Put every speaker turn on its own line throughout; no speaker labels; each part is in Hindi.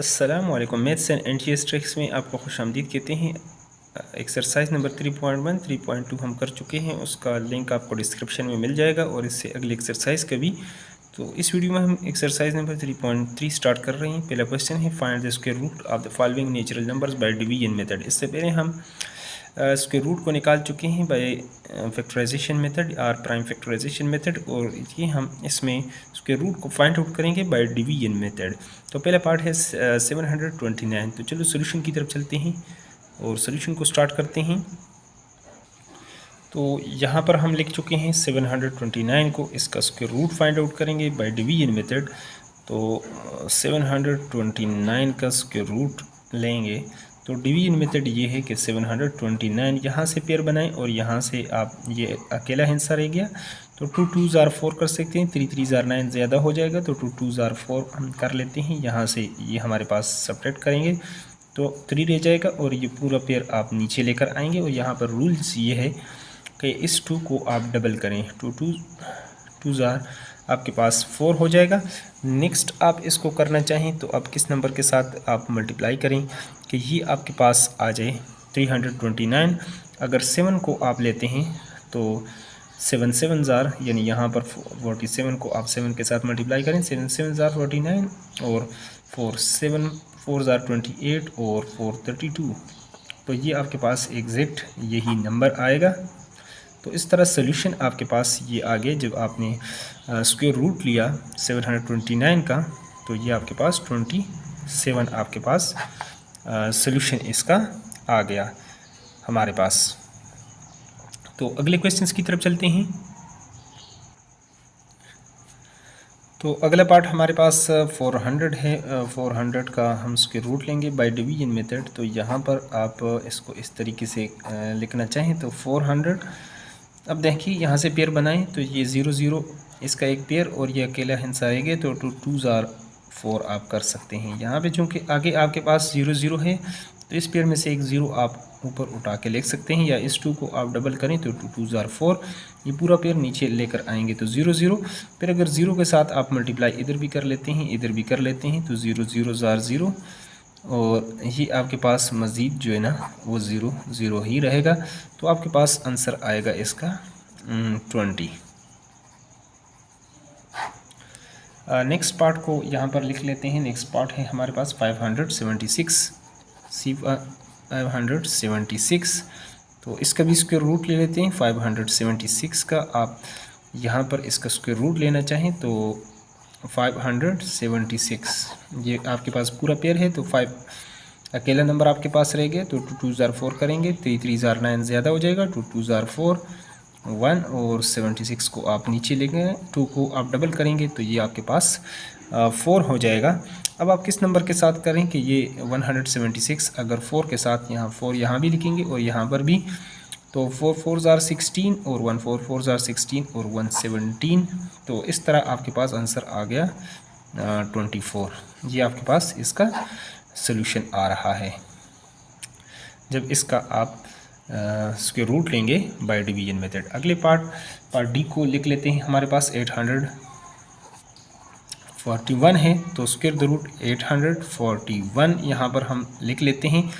अस्सलामुअलैकुम। मैथ्स एंड एनटीएस ट्रिक्स में आपको खुशामदीद कहते हैं। एक्सरसाइज नंबर 3.1 3.2 हम कर चुके हैं, उसका लिंक आपको डिस्क्रिप्शन में मिल जाएगा और इससे अगली एक्सरसाइज का भी। तो इस वीडियो में हम एक्सरसाइज नंबर 3.3 स्टार्ट कर रहे हैं। पहला क्वेश्चन है find the square root of the following natural numbers by division method. इससे पहले हम स्क्वायर रूट को निकाल चुके हैं बाय फैक्टराइजेशन मेथड और प्राइम फैक्टराइजेशन मेथड, और ये हम इसमें स्क्वायर रूट को फाइंड आउट करेंगे बाय डिवीजन मेथड। तो पहला पार्ट है 729। तो चलो सोल्यूशन की तरफ चलते हैं और सोल्यूशन को स्टार्ट करते हैं। तो यहाँ पर हम लिख चुके हैं 729 को, इसका स्क्वायर रूट फाइंड आउट करेंगे बाय डिवीजन मेथड। तो 729 का स्क्वायर रूट लेंगे। तो डिवीजन मेथड ये है कि 729 यहाँ से पेयर बनाएं और यहाँ से आप ये अकेला हिस्सा रह गया तो 2 2s are 4 कर सकते हैं, 3 3s are 9 ज़्यादा हो जाएगा तो 2 2s are 4 हम कर लेते हैं। यहाँ से ये हमारे पास सब्ट्रैक्ट करेंगे तो 3 रह जाएगा और ये पूरा पेयर आप नीचे लेकर आएंगे। और यहाँ पर रूल्स ये है कि इस 2 को आप डबल करें, 2 2s are आपके पास 4 हो जाएगा। नेक्स्ट आप इसको करना चाहें तो आप किस नंबर के साथ आप मल्टीप्लाई करें कि ये आपके पास आ जाए 329। अगर 7 को आप लेते हैं तो 7 7s are, यानी यहाँ पर 47 को आप 7 के साथ मल्टीप्लाई करें, 7 7s are 49 और 4 7 4s are 28 और 4 32। तो ये आपके पास एग्जैक्ट यही नंबर आएगा। तो इस तरह सोल्यूशन आपके पास ये आ गए। जब आपने स्क्वायर रूट लिया 729 का तो ये आपके पास 27 आपके पास सोल्यूशन इसका आ गया हमारे पास। तो अगले क्वेश्चंस की तरफ चलते हैं। तो अगला पार्ट हमारे पास 400 है। 400 का हम स्क्वायर रूट लेंगे बाय डिवीजन मेथड। तो यहाँ पर आप इसको इस तरीके से लिखना चाहें तो 400। अब देखिए यहाँ से पेयर बनाएं तो ये 0 0 इसका एक पेयर और ये अकेला हिस्सा आएगा तो 2 2s are 4 आप कर सकते हैं। यहाँ पे चूँकि आगे आपके पास 0 0 है तो इस पेयर में से एक 0 आप ऊपर उठा के लिख सकते हैं, या इस 2 को आप डबल करें तो 2 2s are 4, ये पूरा पेयर नीचे लेकर आएंगे तो 0 0। फिर अगर 0 के साथ आप मल्टीप्लाई इधर भी कर लेते हैं इधर भी कर लेते हैं तो 0 0s are 0 और ये आपके पास मज़ीद जो है ना वो 0 0 ही रहेगा। तो आपके पास आंसर आएगा इसका 20। नेक्स्ट पार्ट को यहाँ पर लिख लेते हैं। नेक्स्ट पार्ट है हमारे पास 576 576। तो इसका भी स्क्वायर रूट ले लेते हैं। 576 का आप यहाँ पर इसका स्क्वायर रूट लेना चाहें तो 576 ये आपके पास पूरा पेयर है तो 5 अकेला नंबर आपके पास रह गया तो 2 2s are 4 करेंगे, 3 3s are 9 ज़्यादा हो जाएगा, 2 2s are 4 1 और 76 को आप नीचे लेंगे, 2 को आप डबल करेंगे तो ये आपके पास 4 हो जाएगा। अब आप किस नंबर के साथ करें कि ये 176 अगर 4 के साथ यहाँ 4 यहाँ भी लिखेंगे और यहाँ पर भी तो 4 4s are 16 और 1 4 4s are 16 और 117। तो इस तरह आपके पास आंसर आ गया 24। ये आपके पास इसका सोल्यूशन आ रहा है जब इसका आप स्क्वायर रूट लेंगे बाय डिवीजन मेथड। अगले पार्ट डी को लिख लेते हैं। हमारे पास 841 है तो स्क्वायर द रूट 841 यहाँ पर हम लिख लेते हैं।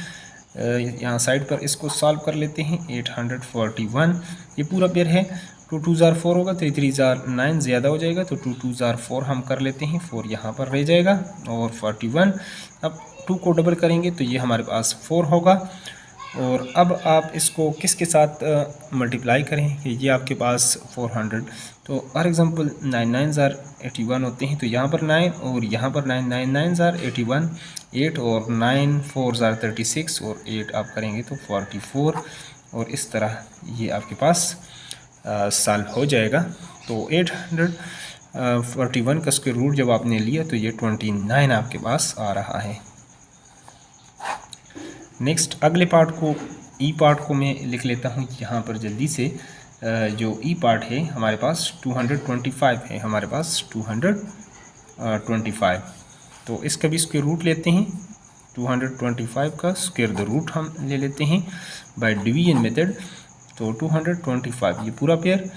यहाँ साइड पर इसको सॉल्व कर लेते हैं। 841 ये पूरा पेयर है, 2 2s are 4 होगा, 3 3s are 9 ज़्यादा हो जाएगा तो 2 2s are 4 हम कर लेते हैं, 4 यहाँ पर रह जाएगा और 41। अब 2 को डबल करेंगे तो ये हमारे पास 4 होगा। और अब आप इसको किसके साथ मल्टीप्लाई करें कि ये आपके पास 400। तो फॉर एग्ज़ाम्पल 9 9s are 81 होते हैं तो यहाँ पर 9 और यहाँ पर 9 9 9s are 81, 8 और 9 4s are 36 और 8 आप करेंगे तो 44 और इस तरह ये आपके पास सॉल्व हो जाएगा। तो 841 का स्क्वायर रूट जब आपने लिया तो ये 29 आपके पास आ रहा है। नेक्स्ट अगले पार्ट को ई पार्ट को मैं लिख लेता हूँ यहाँ पर जल्दी से। जो ई पार्ट है हमारे पास 225 है, हमारे पास 225। तो इसका भी स्क्वायर रूट लेते हैं। 225 का स्क्वायर द रूट हम ले लेते हैं बाय डिवीजन मेथड। तो 225 ये पूरा पेयर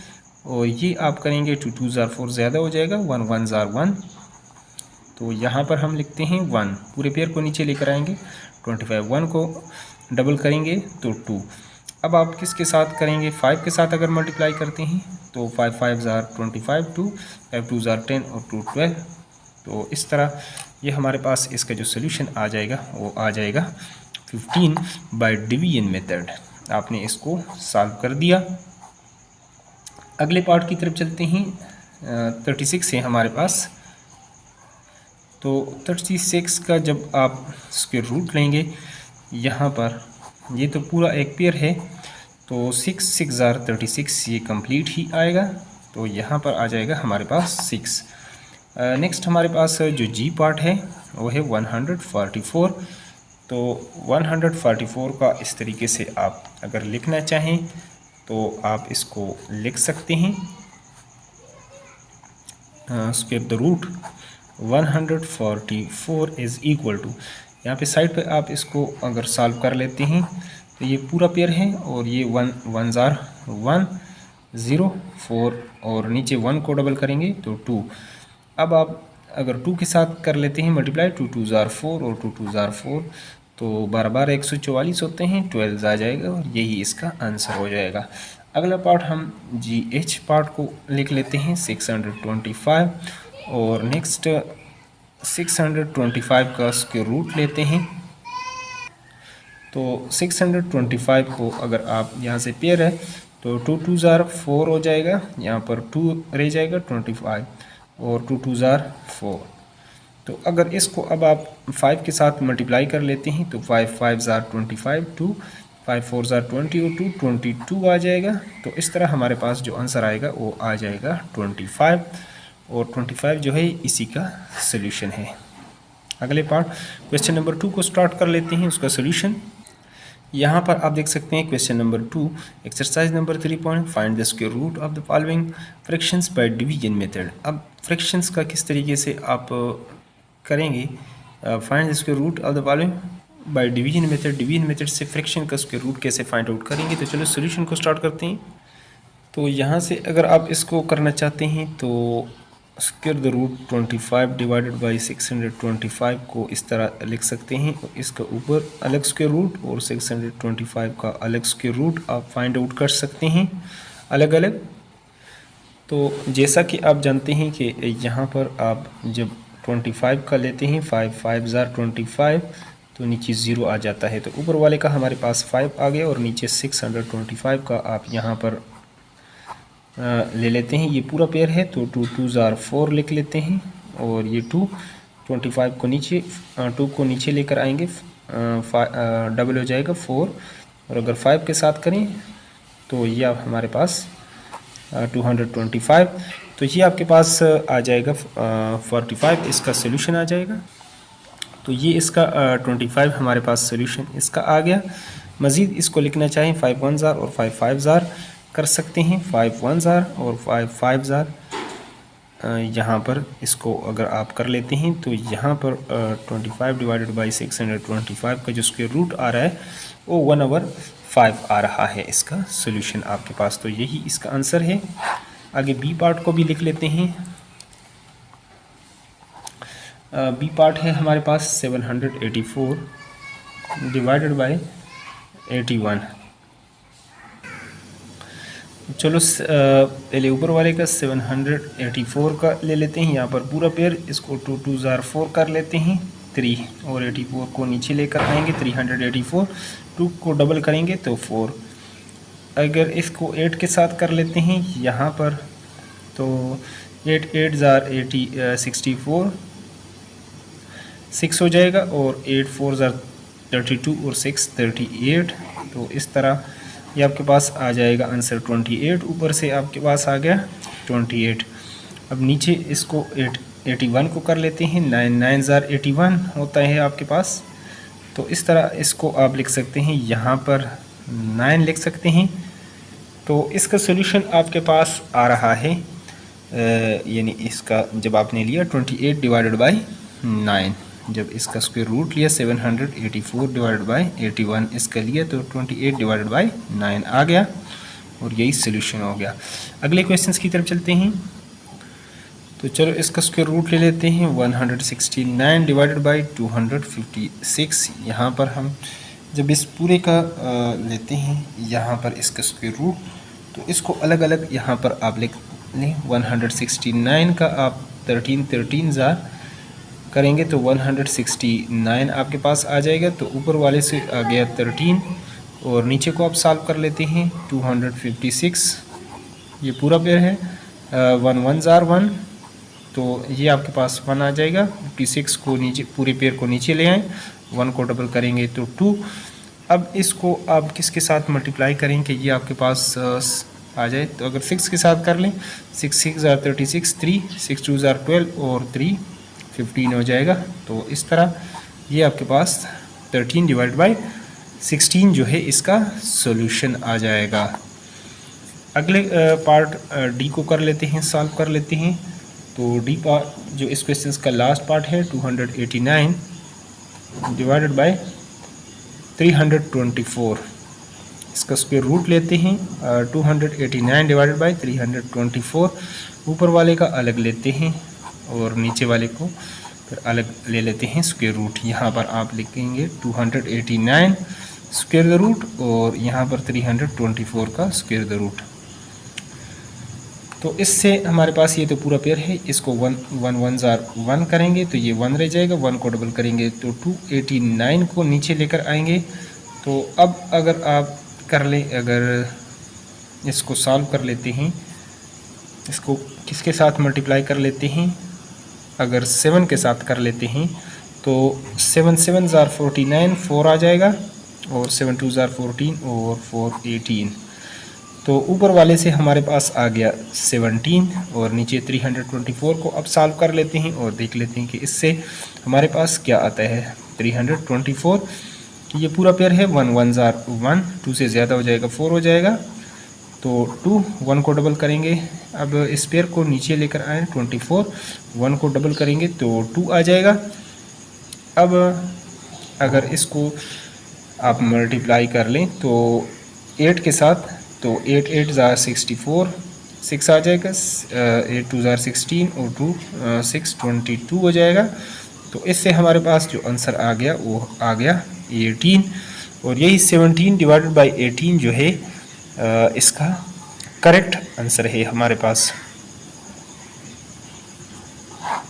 और ये आप करेंगे 2 2s are 4 ज़्यादा हो जाएगा, 1 1s are 1 तो यहाँ पर हम लिखते हैं 1, पूरे पेयर को नीचे लेकर आएंगे, 25 1 को डबल करेंगे तो 2। अब आप किसके साथ करेंगे, 5 के साथ अगर मल्टीप्लाई करते हैं तो 5 5 ज़ार 25, 2 5 2 ज़ार 10 और 2 12। तो इस तरह ये हमारे पास इसका जो सोल्यूशन आ जाएगा वो आ जाएगा 15 बाय डिवीजन मेथड। आपने इसको सॉल्व कर दिया। अगले पार्ट की तरफ चलते हैं। 36 है हमारे पास। तो 36 का जब आप स्क्वायर रूट लेंगे, यहाँ पर ये तो पूरा एक पेयर है, तो 6 6 ज़ार 36 ये कंप्लीट ही आएगा। तो यहाँ पर आ जाएगा हमारे पास 6। नेक्स्ट हमारे पास जो जी पार्ट है वो है 144। तो 144 का इस तरीके से आप अगर लिखना चाहें तो आप इसको लिख सकते हैं, square the root 144 is equal to, यहाँ पे साइड पे आप इसको अगर सॉल्व कर लेते हैं तो ये पूरा पेयर है और ये 1 1 ज़ार 1 0 4 और नीचे 1 को डबल करेंगे तो 2। अब आप अगर 2 के साथ कर लेते हैं मल्टीप्लाई, 2 2 ज़ार 4 और 2 2 ज़ार 4, तो 12 12 144 होते हैं, 12 आ जाएगा और यही इसका आंसर हो जाएगा। अगला पार्ट हम जी एच पार्ट को लिख लेते हैं 625 और नेक्स्ट 625 का स्क्वायर रूट लेते हैं। तो 625 को अगर आप यहाँ से पेयर है तो 2 2 ज़ार 4 हो जाएगा, यहाँ पर 2 रह जाएगा 25 और 2 2 ज़ार 4। तो अगर इसको अब आप 5 के साथ मल्टीप्लाई कर लेते हैं तो 5 5 ज़ार 25, 2 5 4 ज़ार 20 और 2 22 आ जाएगा। तो इस तरह हमारे पास जो आंसर आएगा वो आ जाएगा 25 और 25 जो है इसी का सलूशन है। अगले पार्ट क्वेश्चन नंबर 2 को स्टार्ट कर लेते हैं, उसका सलूशन यहाँ पर आप देख सकते हैं। Question number 2 exercise number 3 point find the square root of the following fractions by division method. अब फ्रैक्शंस का किस तरीके से आप करेंगे, find the square root of the following by division method. Division method से फ्रैक्शन का स्क्वायर रूट कैसे फाइंड आउट करेंगे। तो चलो सोल्यूशन को स्टार्ट करते हैं। तो यहाँ से अगर आप इसको करना चाहते हैं तो square the root 25 divided by 625 को इस तरह लिख सकते हैं। इसका ऊपर अलग स्क्वायर रूट और 625 का अलग स्क्वायर रूट आप फाइंड आउट कर सकते हैं अलग अलग। तो जैसा कि आप जानते हैं कि यहाँ पर आप जब 25 का लेते हैं 5 5 ज़ार 25 तो नीचे 0 आ जाता है, तो ऊपर वाले का हमारे पास 5 आ गया और नीचे 625 का आप यहाँ पर ले लेते हैं। ये पूरा पेयर है तो 2 2 ज़ार 4 लिख लेते हैं और ये 2 25 को नीचे 2 को नीचे लेकर आएंगे, डबल हो जाएगा 4 और अगर 5 के साथ करें तो ये आप हमारे पास 225। तो ये आपके पास आ जाएगा 45, इसका सोल्यूशन आ जाएगा। तो ये इसका 25 हमारे पास सोल्यूशन इसका आ गया। मज़ीद इसको लिखना चाहें 5 1 ज़ार और 5 5 ज़ार कर सकते हैं, 5 1 ज़ार और 5 5 ज़ार। यहाँ पर इसको अगर आप कर लेते हैं तो यहाँ पर 25 डिवाइडेड बाई 625 का जो स्क्वायर रूट आ रहा है वो 1/5 आ रहा है इसका सोल्यूशन आपके पास। तो यही इसका आंसर है। आगे बी पार्ट को भी लिख लेते हैं। बी पार्ट है हमारे पास 784 डिवाइडेड बाई 81। चलो पहले ऊपर वाले का 784 का ले लेते हैं। यहाँ पर पूरा पेयर, इसको 2 2 ज़ार 4 कर लेते हैं 3 और 84 को नीचे लेकर आएंगे 384, 2 को डबल करेंगे तो 4। अगर इसको 8 के साथ कर लेते हैं यहाँ पर तो 8 8 ज़ार 64 6 हो जाएगा और 8 4 ज़ार 32 और 6 38। तो इस तरह ये आपके पास आ जाएगा आंसर 28। ऊपर से आपके पास आ गया 28। अब नीचे इसको 81 को कर लेते हैं, 9 9 ज़ार 81 होता है आपके पास। तो इस तरह इसको आप लिख सकते हैं, यहाँ पर 9 लिख सकते हैं। तो इसका सोल्यूशन आपके पास आ रहा है, यानी इसका जब आपने लिया 28 डिवाइडेड बाई 9, जब इसका स्क्वायर रूट लिया 784 डिवाइडेड बाई 81 इसका लिया तो 28 डिवाइडेड बाई 9 आ गया और यही सोल्यूशन हो गया। अगले क्वेश्चंस की तरफ चलते हैं। तो चलो इसका स्क्वायर रूट ले लेते हैं। 169 डिवाइडेड बाई 256। यहाँ पर हम जब इस पूरे का लेते हैं यहाँ पर इसका स्क्वायर रूट, तो इसको अलग अलग यहाँ पर आप लिख लें। 169 का आप 13 ज़ार करेंगे तो 169 आपके पास आ जाएगा। तो ऊपर वाले से आ गया 13 और नीचे को आप सॉल्व कर लेते हैं। 256 ये पूरा पेयर है। 1 1 ज़ार 1, तो ये आपके पास 1 आ जाएगा। 56 को नीचे, पूरे पेयर को नीचे ले आए, 1 को डबल करेंगे तो 2। अब इसको आप किसके साथ मल्टीप्लाई करें कि ये आपके पास आ जाए? तो अगर 6 के साथ कर लें, 6 6 ज़ार 36, 3 6 2 ज़ार 12 और 3 15 हो जाएगा। तो इस तरह ये आपके पास 13 डिवाइड बाई 16 जो है इसका सॉल्यूशन आ जाएगा। अगले पार्ट डी को कर लेते हैं, सॉल्व कर लेते हैं। तो डी पार्ट जो इस क्वेश्चन का लास्ट पार्ट है, 289 डिवाइडेड बाई 324, इसका स्क्वायर रूट लेते हैं। 289 डिवाइडेड बाई 324, ऊपर वाले का अलग लेते हैं और नीचे वाले को फिर अलग ले लेते हैं स्क्वायर रूट। यहाँ पर आप लिखेंगे 289 स्क्वायर द रूट और यहाँ पर 324 का स्क्वायर द रूट। तो इससे हमारे पास ये तो पूरा पेयर है, इसको 1 1 1 ज़ार 1 करेंगे तो ये 1 रह जाएगा। 1 को डबल करेंगे तो 289 को नीचे लेकर आएंगे। तो अब अगर आप कर लें, अगर इसको सॉल्व कर लेते हैं, इसको किसके साथ मल्टीप्लाई कर लेते हैं? अगर 7 के साथ कर लेते हैं तो 7 7 ज़ार 49, 4 आ जाएगा और 7 2 ज़ार 14 और 4 18। तो ऊपर वाले से हमारे पास आ गया 17 और नीचे 324 को अब सॉल्व कर लेते हैं और देख लेते हैं कि इससे हमारे पास क्या आता है। 324 ये पूरा पेयर है। 1 1 ज़ार 1, 2 से ज़्यादा हो जाएगा 4 हो जाएगा। तो 2 1 को डबल करेंगे। अब इस पेयर को नीचे लेकर आए, 24 1 को डबल करेंगे तो 2 आ जाएगा। अब अगर इसको आप मल्टीप्लाई कर लें तो 8 के साथ, तो 8 8 ज़ार 64, 6 आ जाएगा। 8 2 ज़ार 16 और 2 6 22 हो जाएगा। तो इससे हमारे पास जो आंसर आ गया वो आ गया 18 और यही 17 डिवाइडेड बाई 18 जो है इसका करेक्ट आंसर है हमारे पास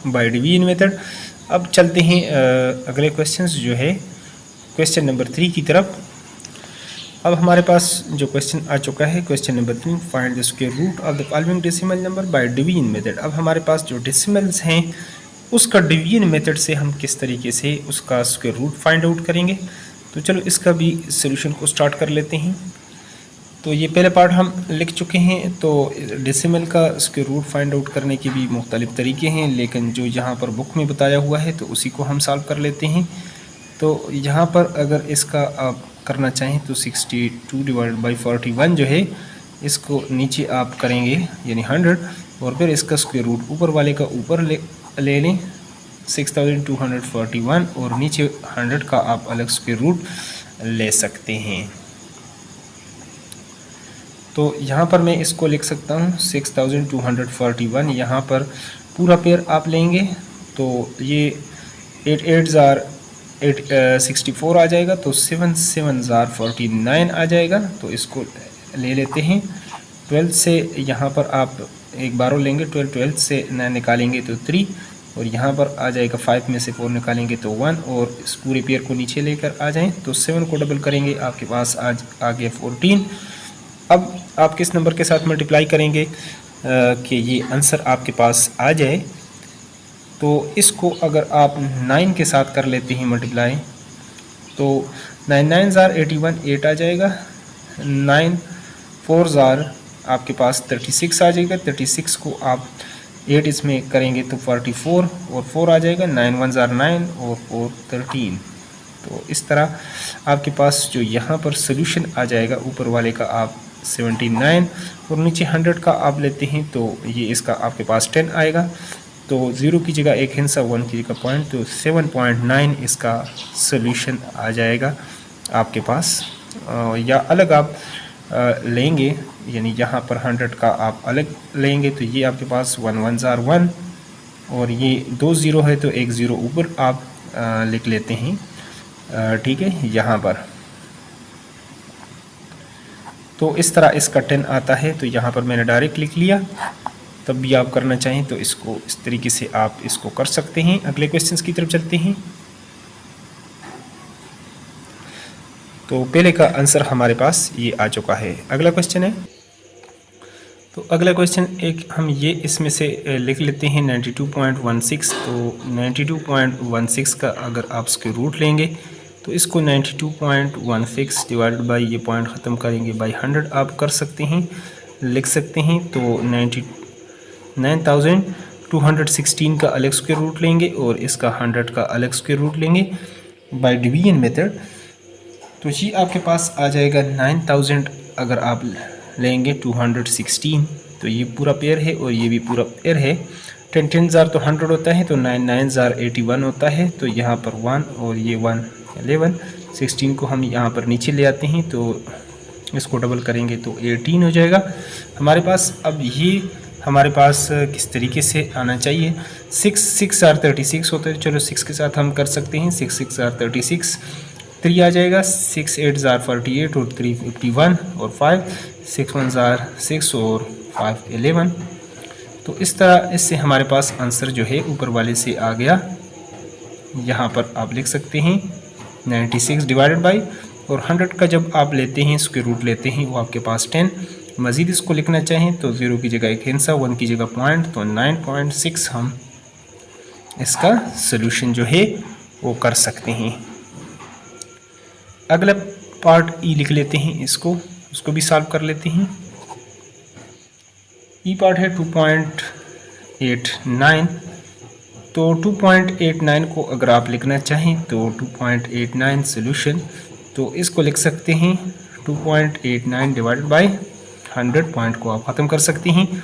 बाय डिवीजन मेथड। अब चलते हैं अगले क्वेश्चंस जो है क्वेश्चन नंबर 3 की तरफ। अब हमारे पास जो क्वेश्चन आ चुका है, question number 3, find the square root of the following decimal number by division method. अब हमारे पास जो डेसिमल्स हैं उसका डिवीजन मेथड से हम किस तरीके से उसका स्क्वायर रूट फाइंड आउट करेंगे। तो चलो इसका भी सोल्यूशन को स्टार्ट कर लेते हैं। तो ये पहले पार्ट हम लिख चुके हैं। तो डेसिमल का स्क्वायर रूट फाइंड आउट करने के भी मुख्तलिफ तरीके हैं, लेकिन जो यहाँ पर बुक में बताया हुआ है तो उसी को हम सॉल्व कर लेते हैं। तो यहाँ पर अगर इसका आप करना चाहें तो 62 डिवाइडेड बाई 41 जो है इसको नीचे आप करेंगे यानी 100 और फिर इसका स्क्वायर रूट ऊपर वाले का ऊपर ले लें 6241 और नीचे 100 का आप अलग स्क्वायर रूट ले सकते हैं। तो यहाँ पर मैं इसको लिख सकता हूँ 6241। यहाँ पर पूरा पेयर आप लेंगे तो ये 8 8 ज़ार 64 आ जाएगा। तो 7 7 ज़ार 49 आ जाएगा। तो इसको ले लेते हैं। 12 से यहाँ पर आप एक बार लेंगे, 12 से 9 निकालेंगे तो 3 और यहाँ पर आ जाएगा 5 में से 4 निकालेंगे तो 1 और इस पूरे पेयर को नीचे लेकर आ जाएं तो 7 को डबल करेंगे, आपके पास आज आ गया 14। अब आप किस नंबर के साथ मल्टीप्लाई करेंगे कि ये आंसर आपके पास आ जाए। तो इसको अगर आप 9 के साथ कर लेते हैं मल्टीप्लाई तो 9 9 ज़ार 81 8 आ जाएगा। 9 4 ज़ार आपके पास 36 आ जाएगा। 36 को आप 8 इसमें करेंगे तो 44 और 4 आ जाएगा। 9 1 ज़ार 9 और 4 13। तो इस तरह आपके पास जो यहाँ पर सोल्यूशन आ जाएगा, ऊपर वाले का आप 79 और नीचे 100 का आप लेते हैं तो ये इसका आपके पास 10 आएगा। तो 0 की जगह एक हिस्सा, 1 की जगह पॉइंट, तो 7.9 इसका सोल्यूशन आ जाएगा आपके पास। या अलग आप लेंगे यानी यहाँ पर 100 का आप अलग लेंगे तो ये आपके पास 1 1 ज़ार 1 और ये 2 ज़ीरो है तो एक ज़ीरो ऊपर आप लिख लेते हैं, ठीक है, यहाँ पर। तो इस तरह इसका 10 आता है, तो यहाँ पर मैंने डायरेक्ट लिख लिया। तब भी आप करना चाहें तो इसको इस तरीके से आप इसको कर सकते हैं। अगले क्वेश्चंस की तरफ चलते हैं। तो पहले का आंसर हमारे पास ये आ चुका है। अगला क्वेश्चन है, तो अगला क्वेश्चन एक हम ये इसमें से लिख लेते हैं 92.16। तो 92.16 का अगर आप इसके रूट लेंगे तो इसको 92.16 डिवाइडेड बाई ये पॉइंट ख़त्म करेंगे बाई 100 आप कर सकते हैं, लिख सकते हैं। तो 99,216 का अलग स्क्वायर रूट लेंगे और इसका 100 का अलग स्क्वायर रूट लेंगे बाय डिवीजन मेथड। तो ये आपके पास आ जाएगा 9000 अगर आप लेंगे 216, तो ये पूरा पेयर है और ये भी पूरा पेयर है। 10 ज़ार तो 100 होता है, तो 9 ज़ार 81 होता है। तो यहाँ पर 1 और ये 1 11, 16 को हम यहाँ पर नीचे ले आते हैं, तो इसको डबल करेंगे तो 18 हो जाएगा हमारे पास। अब ये हमारे पास किस तरीके से आना चाहिए, 6 ज़ार 36 होता है, चलो 6 के साथ हम कर सकते हैं। 6 ज़ार 36, 3 आ जाएगा, 6 8 ज़ार 48 और 3 51 और 5 6 1 ज़ार 6 और 5 11। तो इस तरह इससे हमारे पास आंसर जो है ऊपर वाले से आ गया। यहाँ पर आप लिख सकते हैं 96 डिवाइडेड बाई, और 100 का जब आप लेते हैं स्क्वायर रूट लेते हैं वो आपके पास 10। मज़ीद इसको लिखना चाहें तो 0 की जगह एक हिंसा, 1 की जगह पॉइंट, तो 9.6 हम इसका सलूशन जो है वो कर सकते हैं। अगला पार्ट ई लिख लेते हैं, उसको भी सॉल्व कर लेते हैं। ई पार्ट है 2.89। तो 2.89 को अगर आप लिखना चाहें तो 2.89 सॉल्यूशन, तो इसको लिख सकते हैं 2.89 डिवाइडेड बाय 100, पॉइंट को आप ख़त्म कर सकते हैं।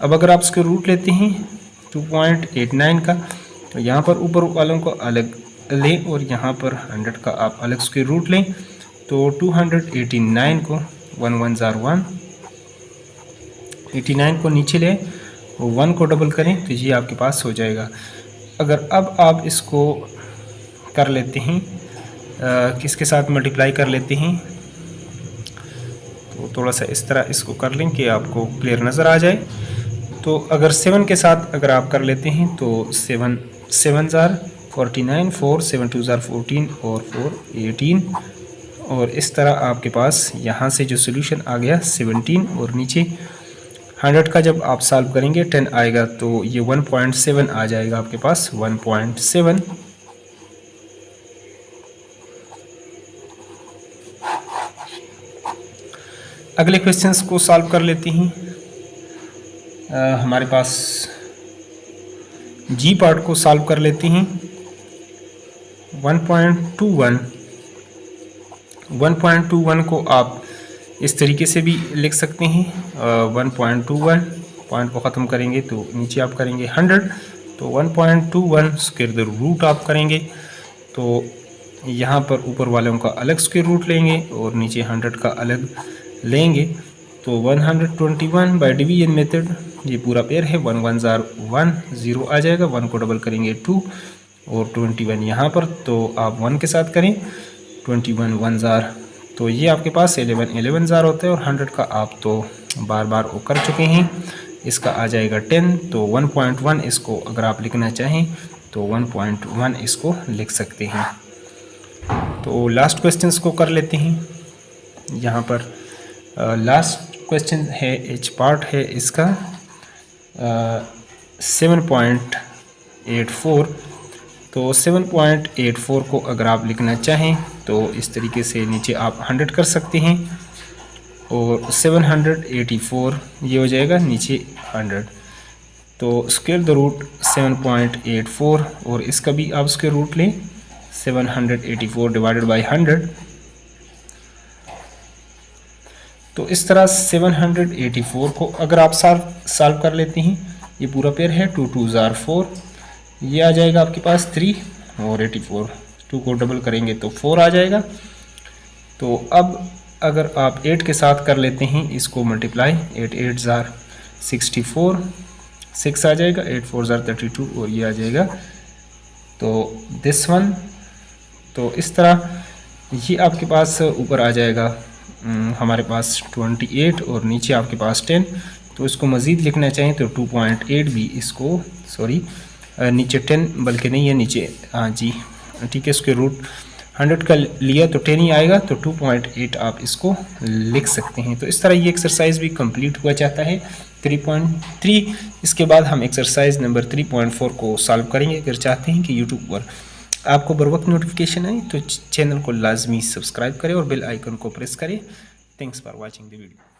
अब अगर आप इसके रूट लेते हैं 2.89 का, तो यहाँ पर ऊपर वालों को अलग लें और यहाँ पर 100 का आप अलग स्क्वायर रूट लें। तो 289 को 1 1 ज़ार 1, 89 को नीचे लें और 1 को डबल करें तो ये आपके पास हो जाएगा। अगर अब आप इसको कर लेते हैं किसके साथ मल्टीप्लाई कर लेते हैं, तो थोड़ा सा इस तरह इसको कर लें कि आपको क्लियर नज़र आ जाए। तो अगर 7 के साथ अगर आप कर लेते हैं तो 7 ज़ार 49, 4 7 2 ज़ार 14 और 4 18, और इस तरह आपके पास यहाँ से जो सोल्यूशन आ गया 17, और नीचे 100 का जब आप सॉल्व करेंगे 10 आएगा, तो ये 1.7 आ जाएगा आपके पास, 1.7। अगले क्वेश्चंस को सॉल्व कर लेते हैं। हमारे पास जी पार्ट को सॉल्व कर लेते हैं। 1.21 को आप इस तरीके से भी लिख सकते हैं। 1.21 पॉइंट को ख़त्म करेंगे तो नीचे आप करेंगे 100, तो 1.21 स्क्वायर रूट आप करेंगे, तो यहाँ पर ऊपर वालों का अलग स्क्वायर रूट लेंगे और नीचे 100 का अलग लेंगे। तो 121 बाय डिवीजन मेथड, ये पूरा पेयर है, 1 1 ज़ार 1 0 आ जाएगा, 1 को डबल करेंगे 2 और 21 यहाँ पर, तो आप 1 के साथ करें 21 1 ज़ार, तो ये आपके पास 11 ज़ार होता है, और 100 का आप तो बार बार वो कर चुके हैं। इसका आ जाएगा 10, तो 1.1 इसको अगर आप लिखना चाहें तो 1.1 इसको लिख सकते हैं। तो लास्ट क्वेश्चंस को कर लेते हैं। यहाँ पर लास्ट क्वेश्चन है, एच पार्ट है इसका 7.84। तो 7.84 को अगर आप लिखना चाहें तो इस तरीके से नीचे आप 100 कर सकते हैं, और 784 ये हो जाएगा नीचे 100, तो स्क्वायर द रूट 7.84, और इसका भी आप स्क्वायर रूट लें 784 डिवाइडेड बाई 100। तो इस तरह 784 को अगर आप सॉल्व कर लेते हैं, ये पूरा पेयर है 2 2 ज़ार 4, ये आ जाएगा आपके पास 3 और 84, 2 को डबल करेंगे तो 4 आ जाएगा। तो अब अगर आप 8 के साथ कर लेते हैं इसको मल्टीप्लाई, 8 8 ज़ार 64, 6 आ जाएगा, 8 4 ज़ार 32 और ये आ जाएगा तो दिस वन। तो इस तरह ये आपके पास ऊपर आ जाएगा हमारे पास 28 और नीचे आपके पास 10। तो इसको मज़ीद लिखना चाहें तो 2.8 भी इसको नीचे 10 बल्कि नहीं है नीचे, हाँ जी ठीक है, इसके रूट 100 का लिया तो 10 ही आएगा, तो 2.8 आप इसको लिख सकते हैं। तो इस तरह ये एक्सरसाइज भी कंप्लीट हुआ जाता है 3.3। इसके बाद हम एक्सरसाइज नंबर 3.4 को सॉल्व करेंगे। अगर चाहते हैं कि यूट्यूब पर आपको बर वक्त नोटिफिकेशन आए तो चैनल को लाजमी सब्सक्राइब करें और बेल आइकन को प्रेस करें। Thanks for watching the video.